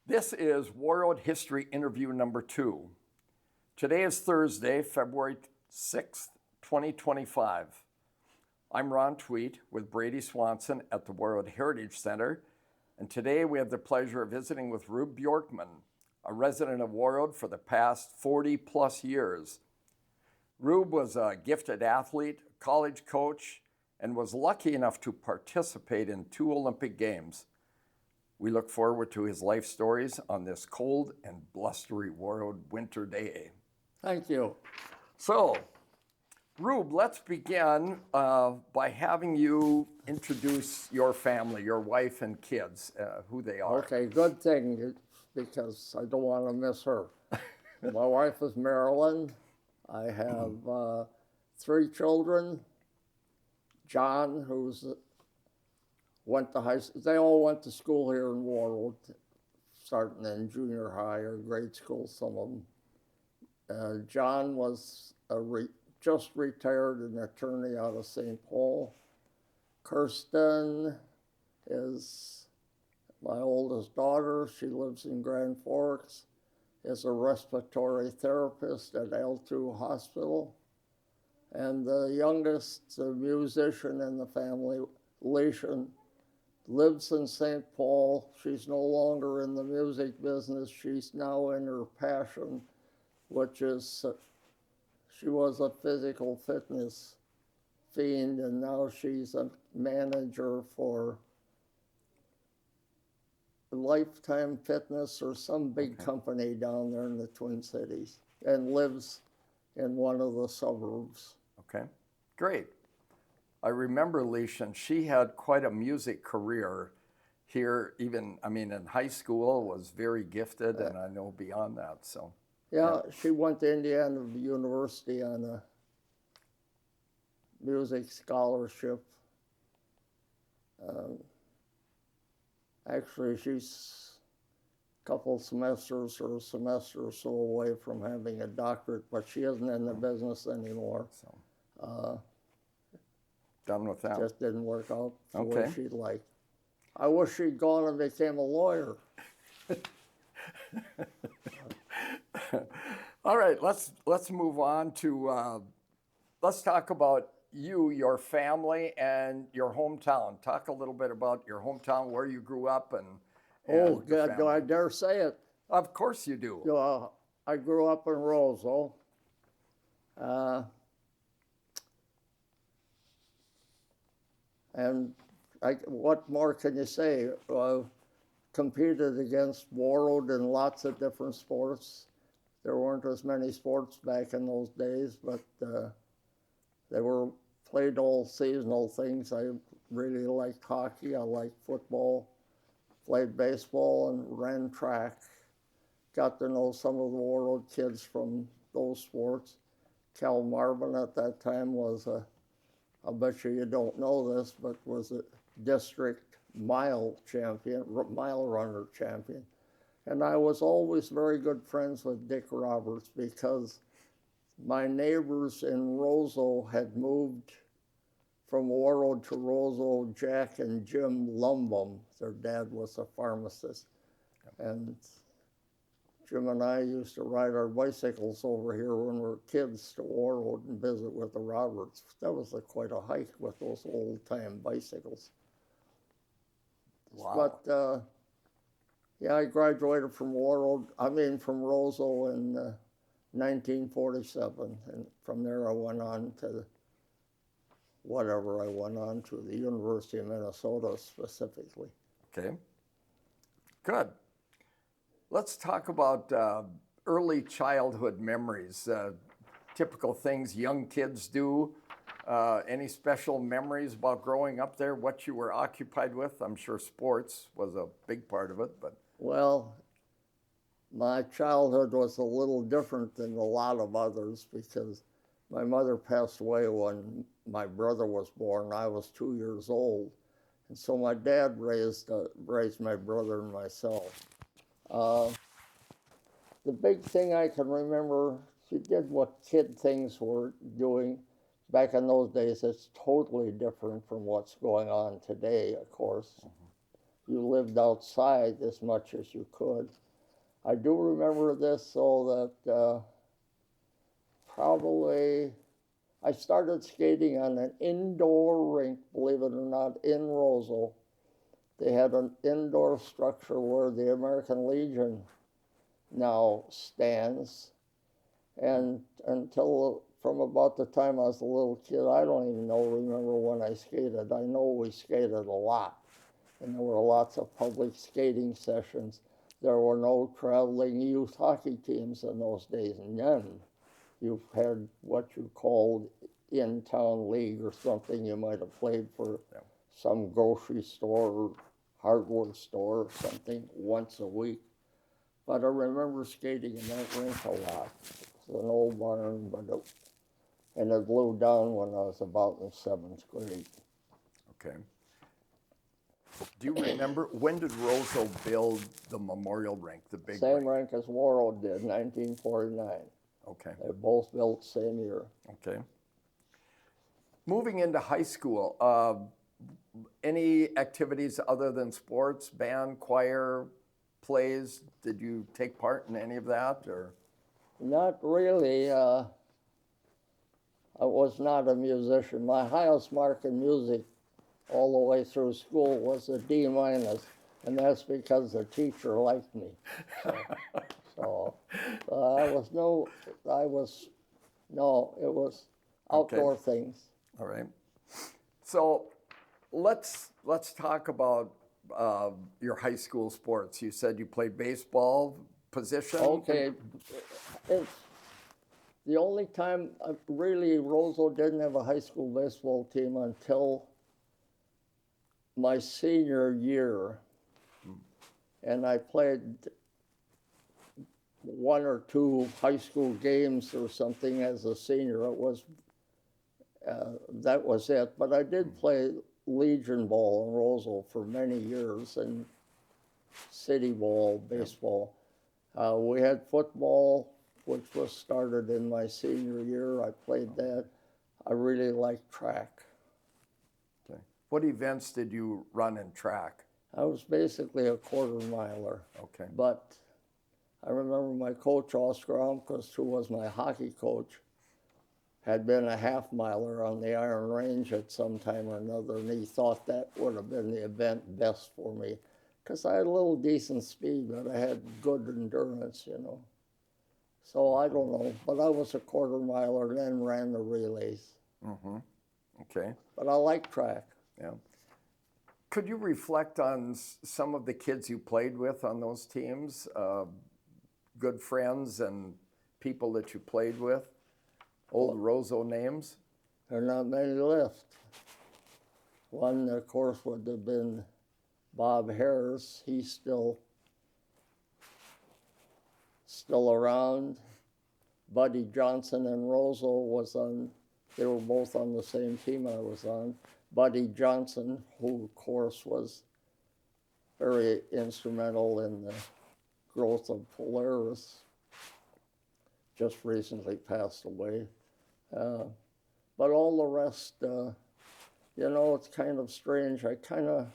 This is Warroad History Interview number 2. Today is Thursday, February 6th, 2025. I'm Ron Tweet with Brady Swanson at the Warroad Heritage Center, and today we have the pleasure of visiting with Rube Bjorkman, a resident of Warroad for the past 40 plus years. Rube was a gifted athlete, college coach, and was lucky enough to participate in 2 Olympic Games. We look forward to his life stories on this cold and blustery Warroad winter day. Thank you. So, Rube, let's begin by having you introduce your family, your wife and kids, who they are. Okay, good thing, because I don't want to miss her. My wife is Marilyn. I have 3 children. John, went to high school. They all went to school here in Warroad, starting in junior high or grade school, some of them. John was just retired, an attorney out of St. Paul. Kirsten is my oldest daughter. She lives in Grand Forks, is a respiratory therapist at L2 Hospital. And the youngest musician in the family, Leishan, lives in St. Paul. She's no longer in the music business. She's now in her passion, which is, she was a physical fitness fiend, and now she's a manager for Lifetime Fitness or some big company down there in the Twin Cities, and lives in one of the suburbs. Okay, great. I remember Leishan, she had quite a music career here, even, in high school, was very gifted, and I know beyond that, so. Yeah, she went to Indiana University on a music scholarship. Actually, she's a couple semesters or a semester or so away from having a doctorate, but she isn't in the business anymore. So. Done with that. Just didn't work out the way she'd like. I wish she'd gone and became a lawyer. All right, let's move on to, let's talk about you, your family, and your hometown. Talk a little bit about your hometown, where you grew up, and oh, God, do I dare say it? Of course you do. I grew up in Roseau. And what more can you say? Competed against Warroad in lots of different sports. There weren't as many sports back in those days, but they were played all seasonal things. I really liked hockey. I liked football. Played baseball and ran track. Got to know some of the Warroad kids from those sports. Cal Marvin at that time was I'll bet you don't know this, but was a district mile runner champion. And I was always very good friends with Dick Roberts, because my neighbors in Roseau had moved from Warroad to Roseau, Jack and Jim Lumbum. Their dad was a pharmacist. And Jim and I used to ride our bicycles over here when we were kids to Warroad and visit with the Roberts. That was quite a hike with those old-time bicycles. Wow. But, yeah, I graduated from from Roseau in 1947. And from there I went on to whatever I went on to, the University of Minnesota specifically. Okay, good. Let's talk about early childhood memories, typical things young kids do. Any special memories about growing up there, what you were occupied with? I'm sure sports was a big part of it, but. Well, my childhood was a little different than a lot of others, because my mother passed away when my brother was born. I was 2 years old. And so my dad raised my brother and myself. The big thing I can remember, she did what kid things were doing. Back in those days, it's totally different from what's going on today, of course. you lived outside as much as you could. I do remember this, so that probably I started skating on an indoor rink, believe it or not, in Roseau. They had an indoor structure where the American Legion now stands. And until from about the time I was a little kid, I don't even remember when I skated. I know we skated a lot, and there were lots of public skating sessions. There were no traveling youth hockey teams in those days, none. You had what you called in-town league or something. You might have played for some grocery store or hardware store or something once a week. But I remember skating in that rink a lot. It's an old barn, and it blew down when I was about in 7th grade. Okay. Do you remember, when did Roseau build the memorial rink, the big Same rink as Warroad did, 1949. Okay. They both built same year. Okay. Moving into high school, any activities other than sports, band, choir, plays? Did you take part in any of that, or? Not really. I was not a musician. My highest mark in music all the way through school was a D-, and that's because the teacher liked me. So it was outdoor things. All right. So let's talk about your high school sports. You said you played baseball. Position? Okay. It's the only time really Roseau didn't have a high school baseball team until my senior year. And I played 1 or 2 high school games or something as a senior. That was it. But I did play Legion ball in Roseau for many years, and city ball, baseball. We had football, which was started in my senior year. I played that. I really liked track. Okay. What events did you run in track? I was basically a quarter-miler. Okay. But I remember my coach, Oscar Almquist, who was my hockey coach, had been a half-miler on the Iron Range at some time or another, and he thought that would have been the event best for me, because I had a little decent speed, but I had good endurance, So I don't know, but I was a quarter-miler, then ran the relays. Mm-hmm. Okay. But I like track. Yeah. Could you reflect on some of the kids you played with on those teams? Good friends and people that you played with? Old Roseau names? There are not many left. One, of course, would have been Bob Harris. He's still around. Buddy Johnson and Roseau they were both on the same team I was on. Buddy Johnson, who of course was very instrumental in the growth of Polaris, just recently passed away. But all the rest, it's kind of strange. I kind of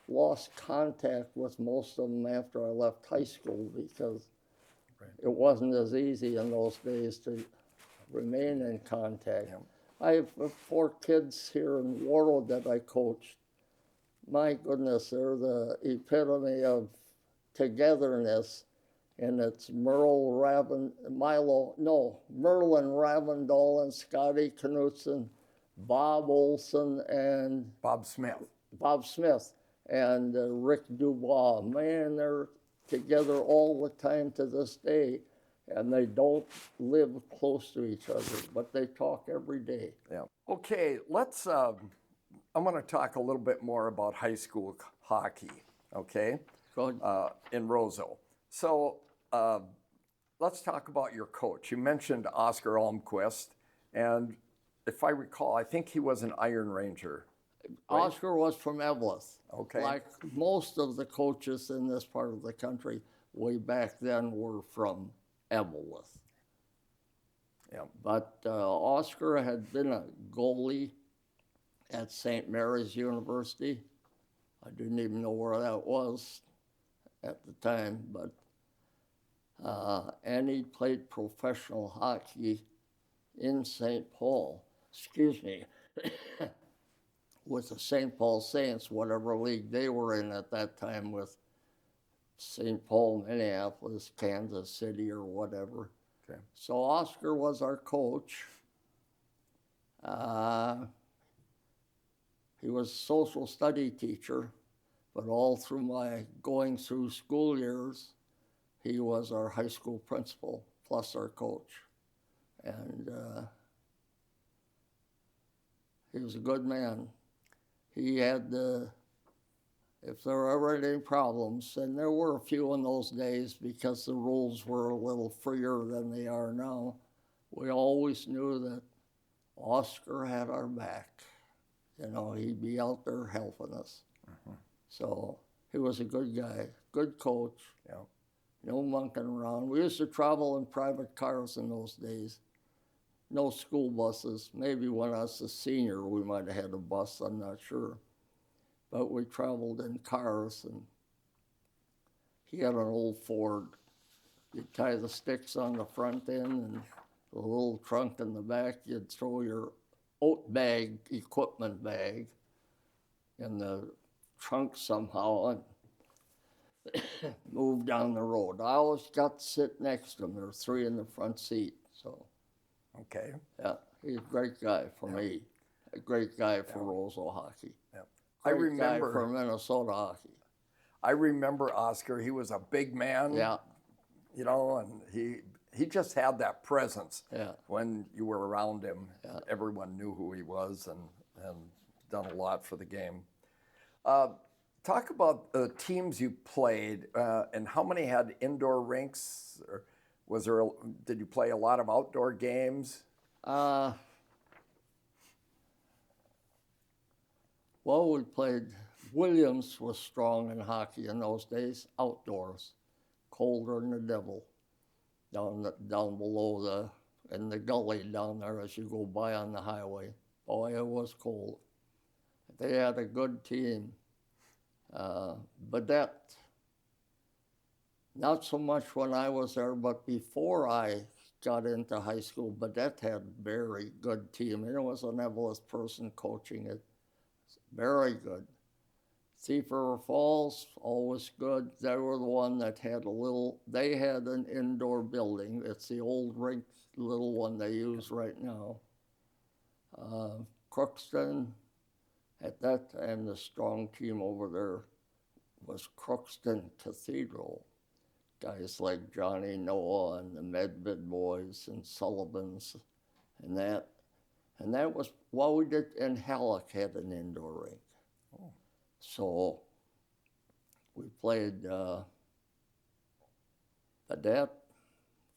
lost contact with most of them after I left high school, because it wasn't as easy in those days to remain in contact. Yeah. I have 4 kids here in Warroad that I coached. My goodness, they're the epitome of togetherness. And it's Merlin Ravendal and Scotty Knutson, Bob Olson, and Bob Smith, and Rick Dubois. Man, they're together all the time to this day, and they don't live close to each other, but they talk every day. Yeah. Okay, I'm going to talk a little bit more about high school hockey, okay? Go ahead. In Roseau. So let's talk about your coach. You mentioned Oscar Almquist, and if I recall, I think he was an Iron Ranger. Right? Oscar was from Eveleth. Okay. Like most of the coaches in this part of the country way back then were from Eveleth. Yeah. But Oscar had been a goalie at St. Mary's University, I didn't even know where that was at the time, but and he played professional hockey in St. Paul, excuse me, with the St. Paul Saints, whatever league they were in at that time with St. Paul, Minneapolis, Kansas City, or whatever. Okay. So Oscar was our coach. He was a social study teacher, but all through my going through school years, he was our high school principal plus our coach. And he was a good man. He had if there were ever any problems, and there were a few in those days because the rules were a little freer than they are now, we always knew that Oscar had our back. You know, he'd be out there helping us. So he was a good guy, good coach. Yeah. No monkeying around. We used to travel in private cars in those days. No school buses. Maybe when I was a senior, we might have had a bus, I'm not sure. But we traveled in cars, and he had an old Ford. You'd tie the sticks on the front end and the little trunk in the back. You'd throw your oat bag, equipment bag, in the trunk somehow and move down the road. I always got to sit next to him. There were three in the front seat. So, Okay. yeah, he's a great guy for me. A great guy for Roseau hockey. Yeah. Great guy for Minnesota hockey. I remember Oscar. He was a big man. Yeah. You know, and he just had that presence. Yeah. When you were around him, Yeah. everyone knew who he was and done a lot for the game. Talk about the teams you played and how many had indoor rinks? Or did you play a lot of outdoor games? Well, we played. Williams was strong in hockey in those days, outdoors, colder than the devil, down below in the gully down there as you go by on the highway. Boy, it was cold. They had a good team. Badette, not so much when I was there, but before I got into high school, Badette had a very good team, and it was an Evelyn person coaching it. Very good. Thief River Falls, always good. They were the one that had they had an indoor building. It's the old rink, little one they use right now. Crookston, at that time, the strong team over there was Crookston Cathedral. Guys like Johnny Noah and the Medvid Boys and Sullivan's and that. And that was, we did, and Halleck had an indoor rink. Oh. So we played Badette,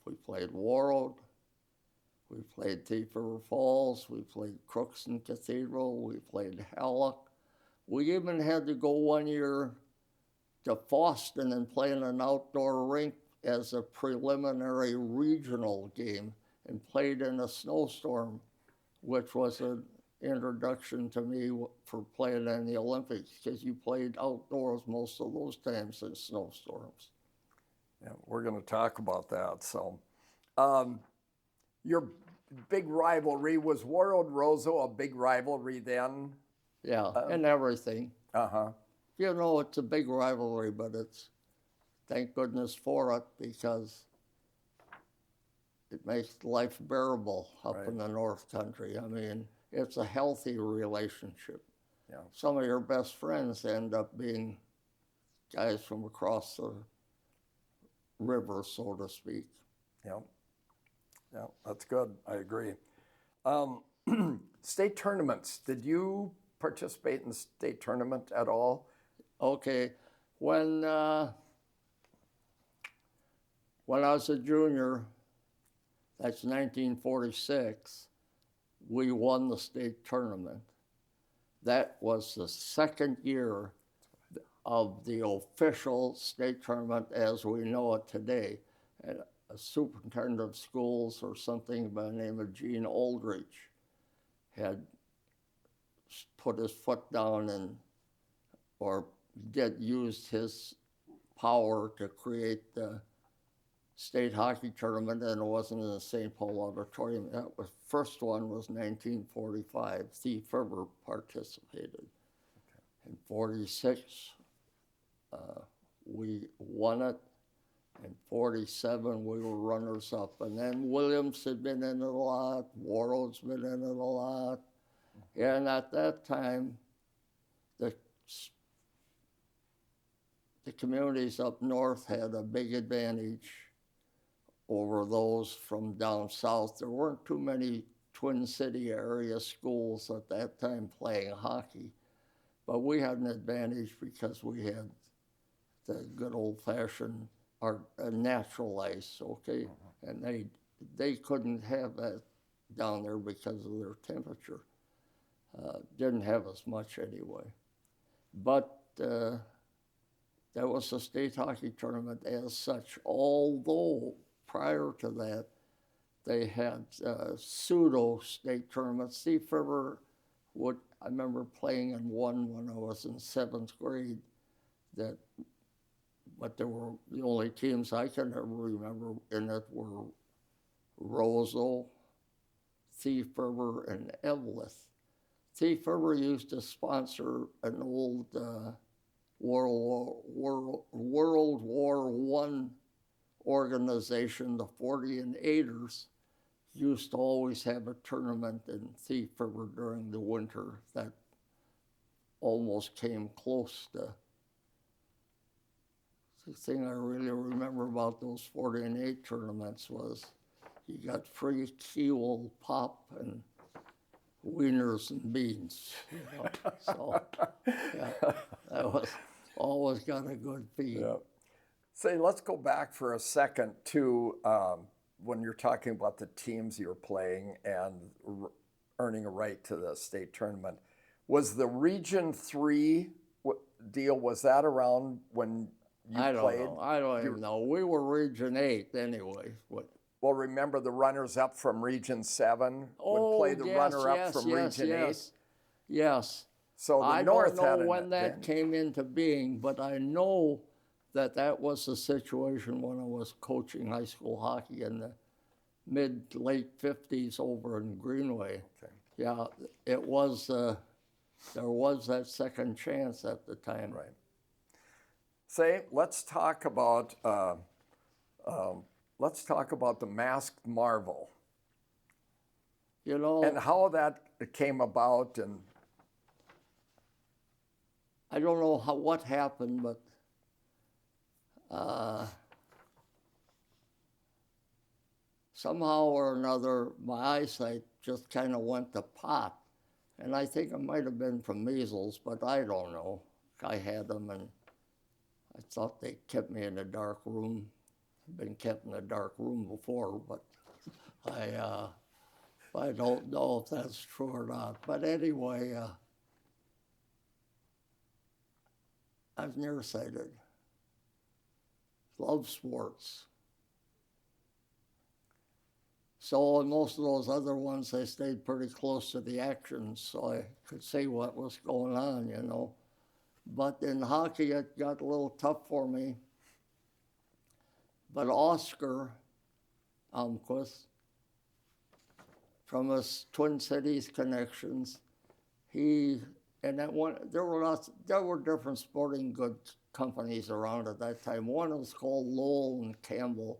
we played Warroad, we played Thief River Falls, we played Crookston Cathedral, we played Halleck. We even had to go one year to Boston and play in an outdoor rink as a preliminary regional game and played in a snowstorm, which was an introduction to me for playing in the Olympics, because you played outdoors most of those times in snowstorms. Yeah, we're going to talk about that. So, your big rivalry, was Warroad Roseau a big rivalry then? Yeah, and everything. Uh-huh. You know, it's a big rivalry, but thank goodness for it, because it makes life bearable up in the North Country. I mean, it's a healthy relationship. Yeah. Some of your best friends end up being guys from across the river, so to speak. Yeah. Yeah, that's good. I agree. State tournaments. Did you participate in the state tournament at all? Okay. When I was a junior, that's 1946, we won the state tournament. That was the second year of the official state tournament as we know it today. And a superintendent of schools or something by the name of Gene Aldrich had put his foot down and or used his power to create the state hockey tournament, and it wasn't in the St. Paul Auditorium. That was first one was 1945. Thief River participated. In 46, we won it. In 47, we were runners up. And then Williams had been in it a lot. Warroad's been in it a lot. And at that time, the communities up north had a big advantage over those from down south. There weren't too many Twin City area schools at that time playing hockey. But we had an advantage because we had the good old-fashioned natural ice, okay? And they couldn't have that down there because of their temperature. Didn't have as much anyway. But that was a state hockey tournament as such, although prior to that, they had pseudo-state tournaments. Thief River I remember playing in one when I was in 7th grade, but there were the only teams I can ever remember in it were Roseau, Thief River, and Eveleth. Thief River used to sponsor an old World War I organization, the 40 and 8ers, used to always have a tournament in Thief River during the winter that almost came close to. The thing I really remember about those 40 and 8 tournaments was you got free Kiel pop and wieners and beans. So, yeah, that was always got a good feed. Yeah. Say, let's go back for a second to when you're talking about the teams you were playing and earning a right to the state tournament. Was the Region 3 deal, was that around when you played? I don't even know. We were Region 8 anyway. Well, remember the runners-up from Region 7 would play the runner-up from Region 8? Yes. So the North had I don't know when that came into being, but I know that was the situation when I was coaching high school hockey in the late 50s over in Greenway. Okay. Yeah, it was, there was that second chance at the time. Right. Say, let's talk about the Masked Marvel. You know, and how that came about, and I don't know what happened, but somehow or another, my eyesight just kind of went to pot. And I think it might have been from measles, but I don't know. I had them, and I thought they kept me in a dark room. I've been kept in a dark room before, but I don't know if that's true or not. But anyway, I was nearsighted. Love sports. So in most of those other ones, I stayed pretty close to the action, so I could see what was going on, you know. But in hockey, it got a little tough for me. But Oscar Almquist, from his Twin Cities connections, there were different sporting goods companies around at that time. One was called Lowell and Campbell.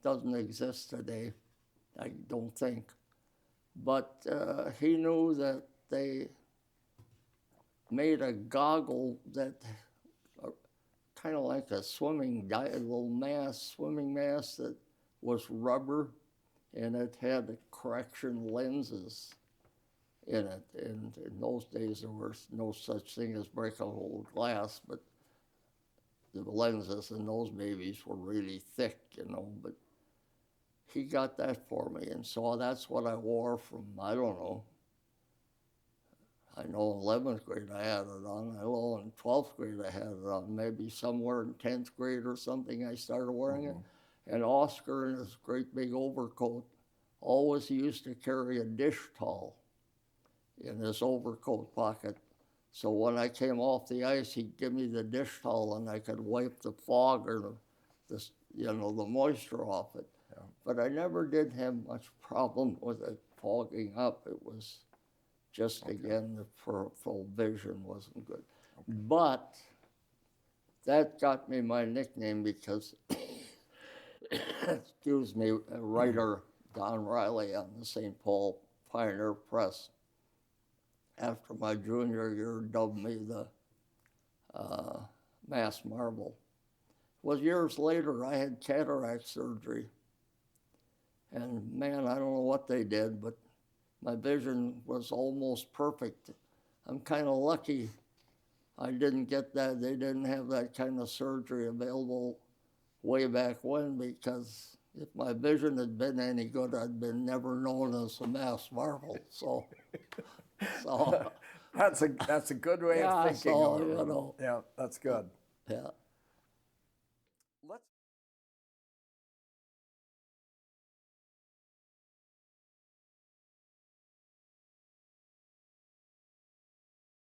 Doesn't exist today, I don't think. But he knew that they made a goggle that kind of like a swimming mask that was rubber, and it had correction lenses in it. And in those days, there was no such thing as breakable glass, but the lenses in those babies were really thick, you know. But he got that for me, and so that's what I wore from, I don't know. I know in 11th grade I had it on. I know in 12th grade I had it on. Maybe somewhere in 10th grade or something I started wearing it. And Oscar, in his great big overcoat, always used to carry a dish towel in his overcoat pocket So when I came off the ice, he'd give me the dish towel and I could wipe the fog or the moisture off it. Yeah. But I never did have much problem with it fogging up. It was just, again, the peripheral vision wasn't good. But that got me my nickname because, excuse me, a writer, Don Riley on the St. Paul Pioneer Press, after my junior year, dubbed me the Mass Marble. Well, years later, I had cataract surgery. And man, I don't know what they did, but my vision was almost perfect. I'm kind of lucky I didn't get that. They didn't have that kind of surgery available way back when, because if my vision had been any good, I'd been never known as a Mass Marble. So That's a good way of thinking. so, Yeah, that's good. Yeah. Let's